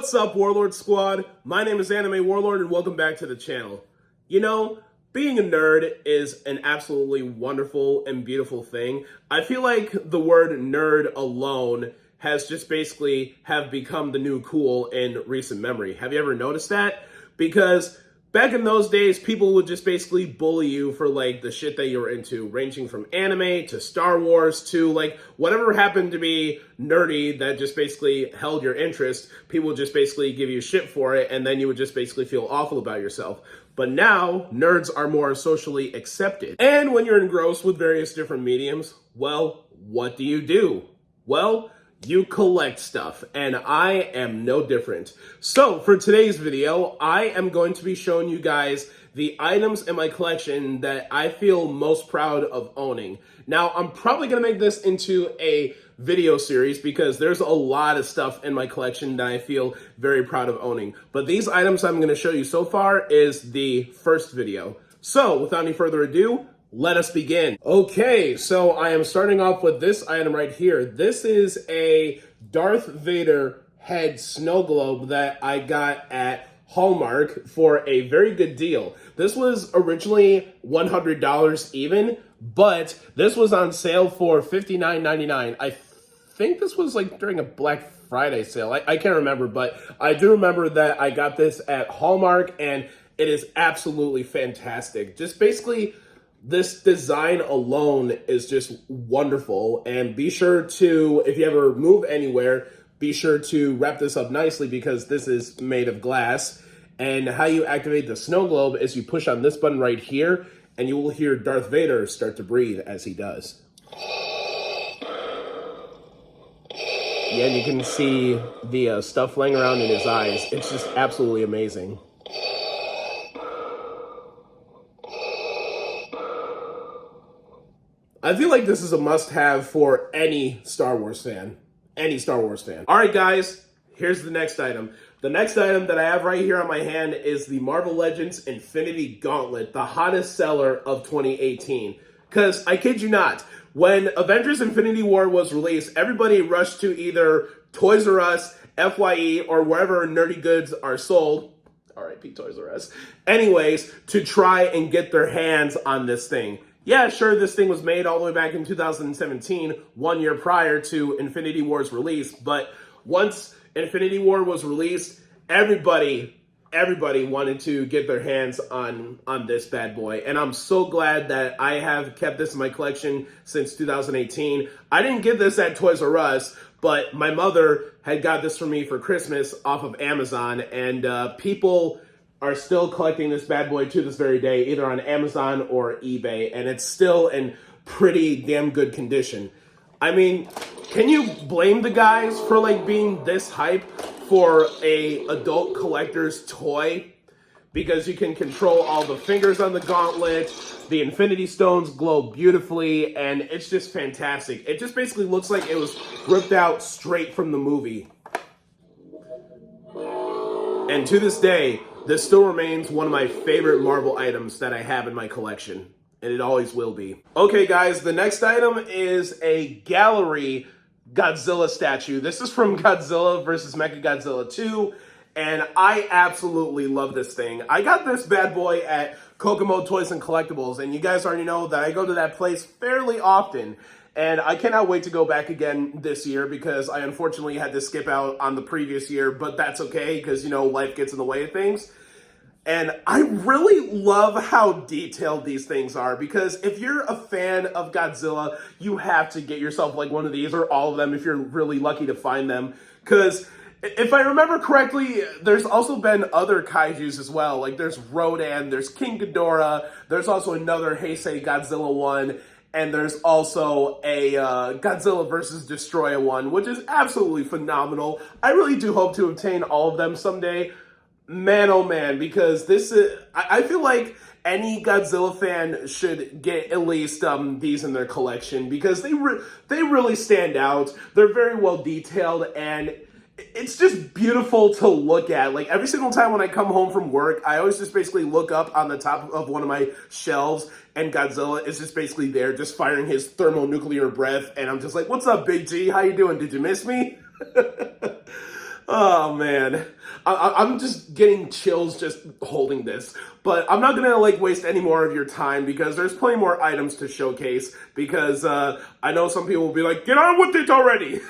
What's up, Warlord Squad? My name is Anime Warlord, and welcome back to the channel. You know, being a nerd is an absolutely wonderful and beautiful thing. I feel like the word nerd alone has just basically have become the new cool in recent memory. Have you ever noticed that? Because back in those days, people would just basically bully you for like the shit that you were into, ranging from anime to Star Wars to like whatever happened to be nerdy that just basically held your interest. People would just basically give you shit for it, and then you would just basically feel awful about yourself. But now, nerds are more socially accepted. And when you're engrossed with various different mediums, well, what do? Well, you collect stuff, and I am no different. So for today's video, I am going to be showing you guys the items in my collection that I feel most proud of owning. Now, I'm probably going to make this into a video series because there's a lot of stuff in my collection that I feel very proud of owning. But these items I'm going to show you so far is the first video. So without any further ado, let us begin. Okay, so I am starting off with this item right here. This is a Darth Vader head snow globe that I got at Hallmark for a very good deal. This was originally $100 even, but this was on sale for $59.99. I think this was like during a Black Friday sale. I can't remember, but I do remember that I got this at Hallmark, and it is absolutely fantastic. Just basically, this design alone is just wonderful, and be sure to, if you ever move anywhere, be sure to wrap this up nicely because this is made of glass. And how you activate the snow globe is you push on this button right here, and you will hear Darth Vader start to breathe as he does. Yeah, and you can see the stuff laying around in his eyes. It's just absolutely amazing. I feel like this is a must-have for any Star Wars fan. Any Star Wars fan. All right, guys, here's the next item. The next item that I have right here on my hand is the Marvel Legends Infinity Gauntlet, the hottest seller of 2018. Because, I kid you not, when Avengers Infinity War was released, everybody rushed to either Toys R Us, FYE, or wherever nerdy goods are sold. R.I.P. Toys R Us. Anyways, to try and get their hands on this thing. Yeah, sure, this thing was made all the way back in 2017, 1 year prior to Infinity War's release, but once Infinity War was released, everybody wanted to get their hands on this bad boy, and I'm so glad that I have kept this in my collection since 2018. I didn't get this at Toys R Us, but my mother had got this for me for Christmas off of Amazon, and people are still collecting this bad boy to this very day, either on Amazon or eBay, and it's still in pretty damn good condition. I mean, can you blame the guys for like being this hype for a adult collector's toy? Because you can control all the fingers on the gauntlet, the Infinity Stones glow beautifully, and it's just fantastic. It just basically looks like it was ripped out straight from the movie. And to this day, this still remains one of my favorite Marvel items that I have in my collection, and it always will be. Okay, guys, the next item is a gallery Godzilla statue. This is from Godzilla vs. Mechagodzilla 2, and I absolutely love this thing. I got this bad boy at Kokomo Toys and Collectibles, and you guys already know that I go to that place fairly often. And I cannot wait to go back again this year because I unfortunately had to skip out on the previous year, but that's okay because, you know, life gets in the way of things. And I really love how detailed these things are because if you're a fan of Godzilla, you have to get yourself like one of these or all of them if you're really lucky to find them. Because if I remember correctly, there's also been other kaijus as well. Like there's Rodan, there's King Ghidorah, there's also another Heisei Godzilla one. And there's also a Godzilla vs. Destroyer one, which is absolutely phenomenal. I really do hope to obtain all of them someday. Man, oh man, because this is, I feel like any Godzilla fan should get at least these in their collection because they really stand out. They're very well detailed, and it's just beautiful to look at. Like every single time when I come home from work, I always just basically look up on the top of one of my shelves and Godzilla is just basically there just firing his thermonuclear breath. And I'm just like, what's up, Big G? How you doing? Did you miss me? Oh man, I'm just getting chills just holding this. But I'm not gonna like waste any more of your time because there's plenty more items to showcase. Because I know some people will be like, "Get on with it already,"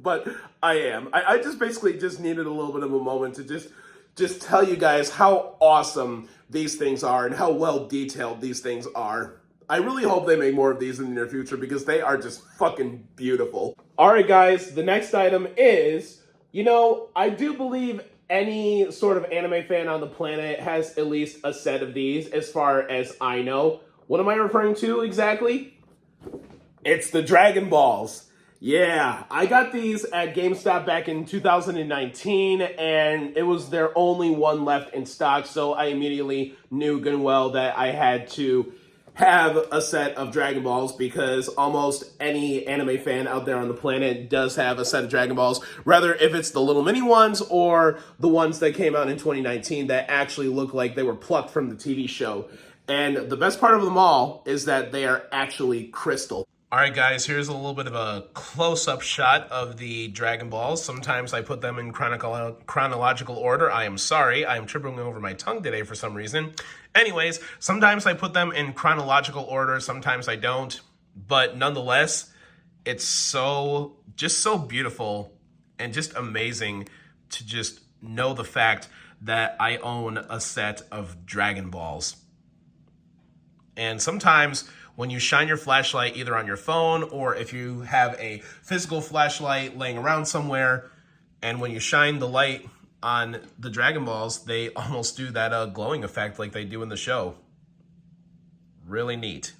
but I am. I just basically just needed a little bit of a moment to just tell you guys how awesome these things are and how well detailed these things are. I really hope they make more of these in the near future because they are just fucking beautiful. All right, guys, the next item is, I do believe any sort of anime fan on the planet has at least a set of these, as far as I know. What am I referring to exactly? It's the Dragon Balls. Yeah, I got these at GameStop back in 2019, and it was their only one left in stock, so I immediately knew good and well that I had to have a set of Dragon Balls because almost any anime fan out there on the planet does have a set of Dragon Balls, whether if it's the little mini ones or the ones that came out in 2019 that actually look like they were plucked from the TV show. And the best part of them all is that they are actually crystal. All right, guys, here's a little bit of a close-up shot of the Dragon Balls. Sometimes I put them in chronological order. I am sorry. I am tripping over my tongue today for some reason. Anyways, sometimes I put them in chronological order. Sometimes I don't. But nonetheless, it's so beautiful and just amazing to just know the fact that I own a set of Dragon Balls. And sometimes when you shine your flashlight either on your phone or if you have a physical flashlight laying around somewhere, and when you shine the light on the Dragon Balls, they almost do that glowing effect like they do in the show. Really neat.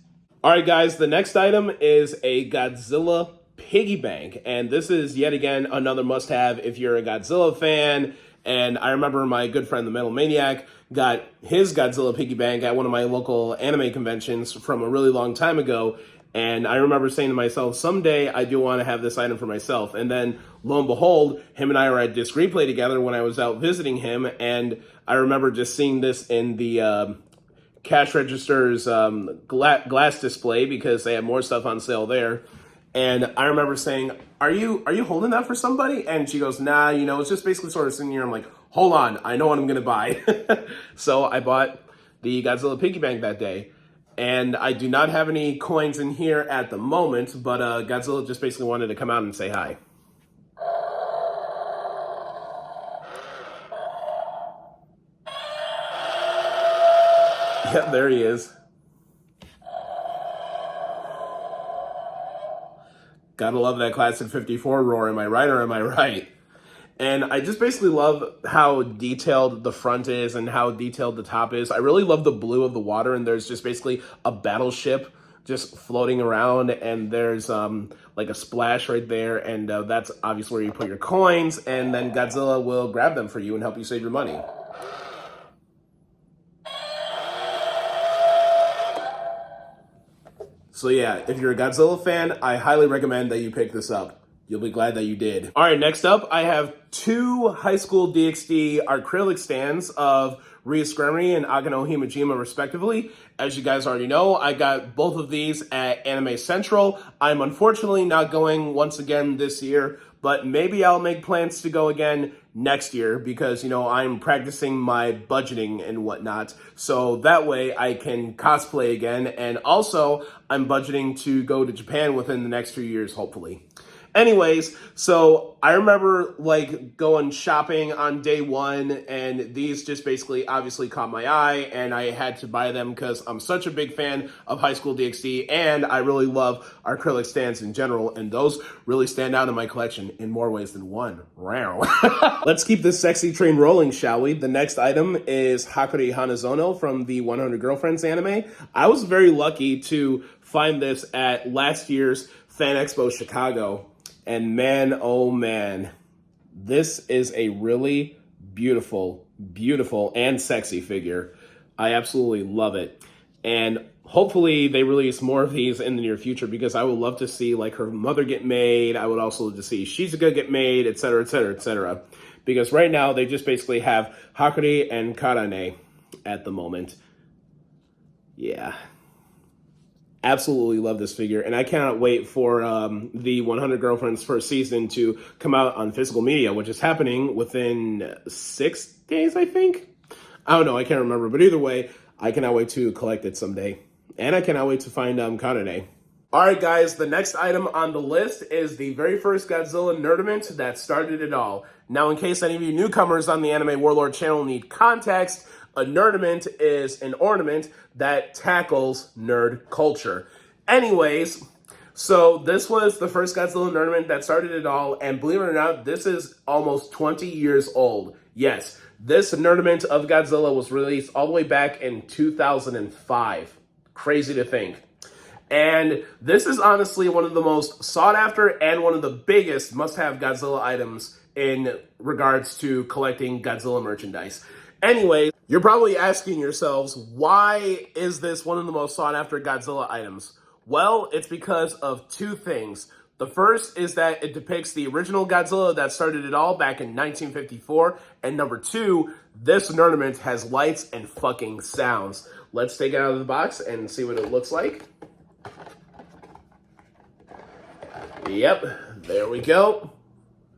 All right, guys, the next item is a Godzilla piggy bank. And this is yet again another must-have if you're a Godzilla fan. And I remember my good friend, the Metal Maniac, got his Godzilla piggy bank at one of my local anime conventions from a really long time ago. And I remember saying to myself, someday I do want to have this item for myself. And then, lo and behold, him and I were at Disc Replay together when I was out visiting him. And I remember just seeing this in the cash register's glass display because they had more stuff on sale there. And I remember saying, are you holding that for somebody? And she goes, nah, it's just basically sort of sitting here. I'm like, hold on, I know what I'm going to buy. So I bought the Godzilla piggy bank that day. And I do not have any coins in here at the moment, but Godzilla just basically wanted to come out and say hi. Yep, there he is. Gotta love that classic 54 roar, am I right or am I right? And I just basically love how detailed the front is and how detailed the top is. I really love the blue of the water, and there's just basically a battleship just floating around, and there's like a splash right there, and that's obviously where you put your coins, and then Godzilla will grab them for you and help you save your money. So yeah, if you're a Godzilla fan, I highly recommend that you pick this up. You'll be glad that you did. All right, next up, I have two High School DxD acrylic stands of Ria Scremery and Agano Himajima, respectively. As you guys already know, I got both of these at Anime Central. I'm unfortunately not going once again this year, but maybe I'll make plans to go again next year because, I'm practicing my budgeting and whatnot. So that way I can cosplay again. And also, I'm budgeting to go to Japan within the next 2 years, hopefully. Anyways, so I remember going shopping on day one, and these just basically obviously caught my eye, and I had to buy them because I'm such a big fan of High School DxD, and I really love acrylic stands in general, and those really stand out in my collection in more ways than one. Let's keep this sexy train rolling, shall we? The next item is Hakuri Hanazono from the 100 Girlfriends anime. I was very lucky to find this at last year's Fan Expo Chicago. And man, oh man, this is a really beautiful, beautiful, and sexy figure. I absolutely love it. And hopefully they release more of these in the near future because I would love to see her mother get made. I would also love to see Shizuka get made, etc., etc., etc. Because right now they just basically have Hakuri and Karane at the moment. Yeah. Absolutely love this figure, and I cannot wait for the 100 Girlfriends first season to come out on physical media, which is happening within 6 days, I think. I don't know, I can't remember, but either way, I cannot wait to collect it someday, and I cannot wait to find Kanade. All right, guys, the next item on the list is the very first Godzilla Nerdament that started it all. Now, in case any of you newcomers on the Anime Warlord channel need context, a nerdament is an ornament that tackles nerd culture. Anyways, so this was the first Godzilla Nerdament that started it all, and believe it or not, this is almost 20 years old. Yes, this Nerdament of Godzilla was released all the way back in 2005. Crazy to think. And this is honestly one of the most sought after and one of the biggest must-have Godzilla items in regards to collecting Godzilla merchandise. Anyway, you're probably asking yourselves, why is this one of the most sought after Godzilla items? Well, it's because of two things. The first is that it depicts the original Godzilla that started it all back in 1954. And number two, this ornament has lights and fucking sounds. Let's take it out of the box and see what it looks like. Yep, there we go.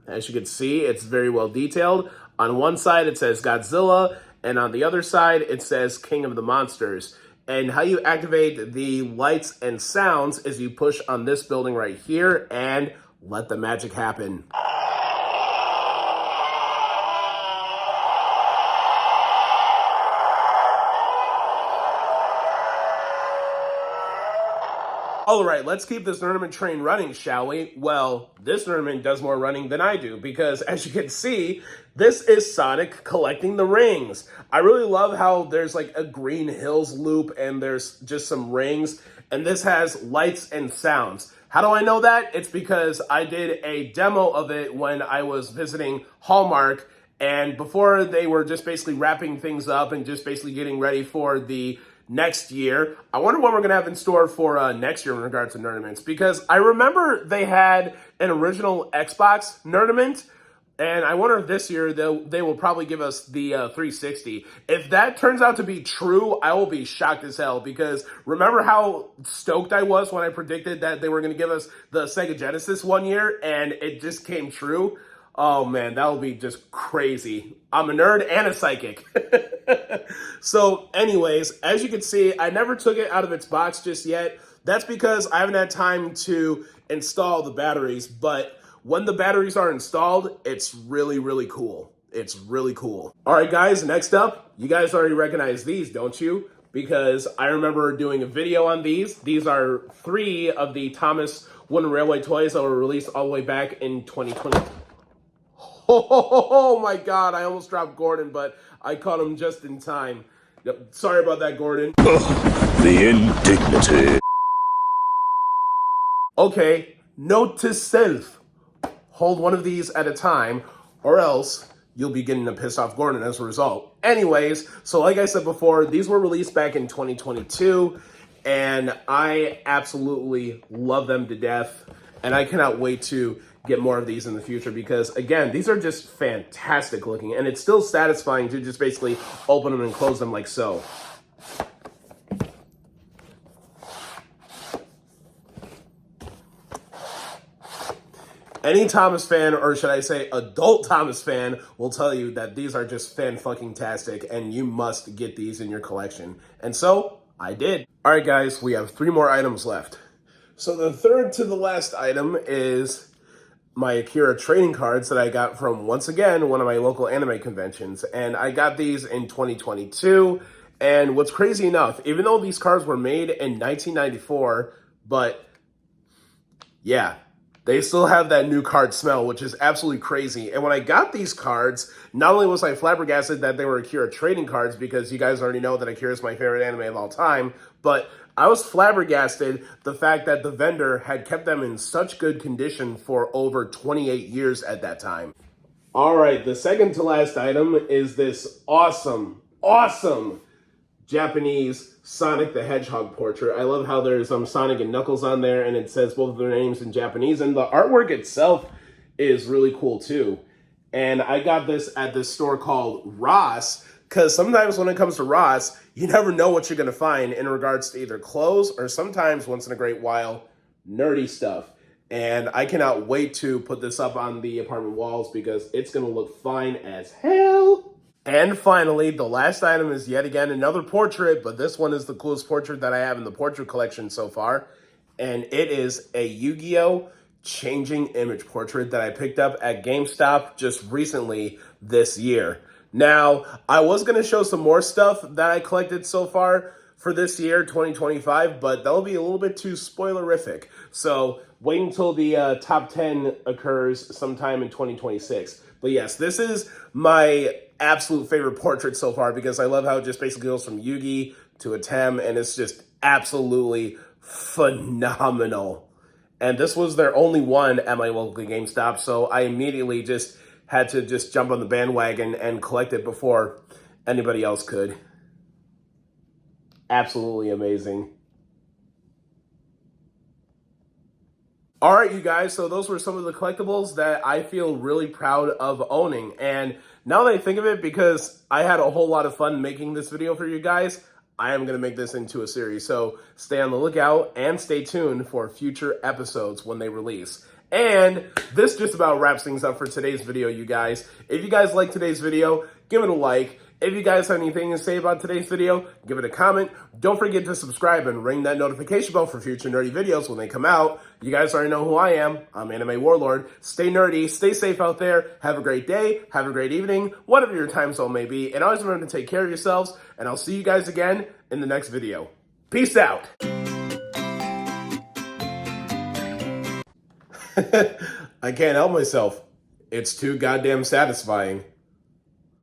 As you can see, it's very well detailed. On one side, it says Godzilla, and on the other side, it says King of the Monsters. And how you activate the lights and sounds is you push on this building right here and let the magic happen. All right, let's keep this tournament train running, shall we? Well, this tournament does more running than I do because, as you can see, this is Sonic collecting the rings. I really love how there's like a Green Hills loop and there's just some rings, and this has lights and sounds. How do I know that? It's because I did a demo of it when I was visiting Hallmark, and before they were just basically wrapping things up and just basically getting ready for the next year. I wonder what we're going to have in store for next year in regards to Nerdaments, because I remember they had an original Xbox Nerdament, and I wonder if this year they will probably give us the 360. If that turns out to be true, I will be shocked as hell, because remember how stoked I was when I predicted that they were going to give us the Sega Genesis one year, and it just came true? Oh man, that would be just crazy. I'm a nerd and a psychic. So anyways, as you can see, I never took it out of its box just yet. That's because I haven't had time to install the batteries, but when the batteries are installed, it's really, really cool. It's really cool. All right, guys, next up, you guys already recognize these, don't you? Because I remember doing a video on these. These are 3 of the Thomas Wooden Railway toys that were released all the way back in 2020. Oh my God, I almost dropped Gordon, but I caught him just in time. Yep, sorry about that, Gordon. The indignity. Okay, note to self. Hold one of these at a time, or else you'll be getting a pissed off Gordon as a result. Anyways, so like I said before, these were released back in 2022, and I absolutely love them to death, and I cannot wait to get more of these in the future because, again, these are just fantastic looking, and it's still satisfying to just basically open them and close them like so. Any Thomas fan, or should I say adult Thomas fan, will tell you that these are just fan-fucking-tastic, and you must get these in your collection. And so, I did. All right, guys, we have 3 more items left. So the third to the last item is my Akira trading cards that I got from, once again, one of my local anime conventions. And I got these in 2022. And what's crazy enough, even though these cards were made in 1994, but yeah, they still have that new card smell, which is absolutely crazy. And when I got these cards, not only was I flabbergasted that they were Akira trading cards, because you guys already know that Akira is my favorite anime of all time, but I was flabbergasted the fact that the vendor had kept them in such good condition for over 28 years at that time. All right, the second to last item is this awesome Japanese Sonic the Hedgehog portrait. I love how there's Sonic and Knuckles on there, and it says both of their names in Japanese, and the artwork itself is really cool too. And I got this at this store called Ross Because sometimes when it comes to Ross, you never know what you're going to find in regards to either clothes or sometimes, once in a great while, nerdy stuff. And I cannot wait to put this up on the apartment walls because it's going to look fine as hell. And finally, the last item is yet again another portrait, but this one is the coolest portrait that I have in the portrait collection so far. And it is a Yu-Gi-Oh! Changing image portrait that I picked up at GameStop just recently this year. Now, I was going to show some more stuff that I collected so far for this year, 2025, but that'll be a little bit too spoilerific. So wait until the top 10 occurs sometime in 2026. But yes, this is my absolute favorite portrait so far because I love how it just basically goes from Yugi to a Tem, and it's just absolutely phenomenal. And this was their only one at my local GameStop, so I immediately just had to just jump on the bandwagon and collect it before anybody else could. Absolutely amazing. All right, you guys, so those were some of the collectibles that I feel really proud of owning. And now that I think of it, because I had a whole lot of fun making this video for you guys, I am going to make this into a series. So stay on the lookout and stay tuned for future episodes when they release. And this just about wraps things up for today's video, you guys. If you guys like today's video, give it a like. If you guys have anything to say about today's video, give it a comment. Don't forget to subscribe and ring that notification bell for future nerdy videos when they come out. You guys already know who I am. I'm Anime Warlord. Stay nerdy, stay safe out there. Have a great day, have a great evening, whatever your time zone may be. And always remember to take care of yourselves. And I'll see you guys again in the next video. Peace out. I can't help myself. It's too goddamn satisfying.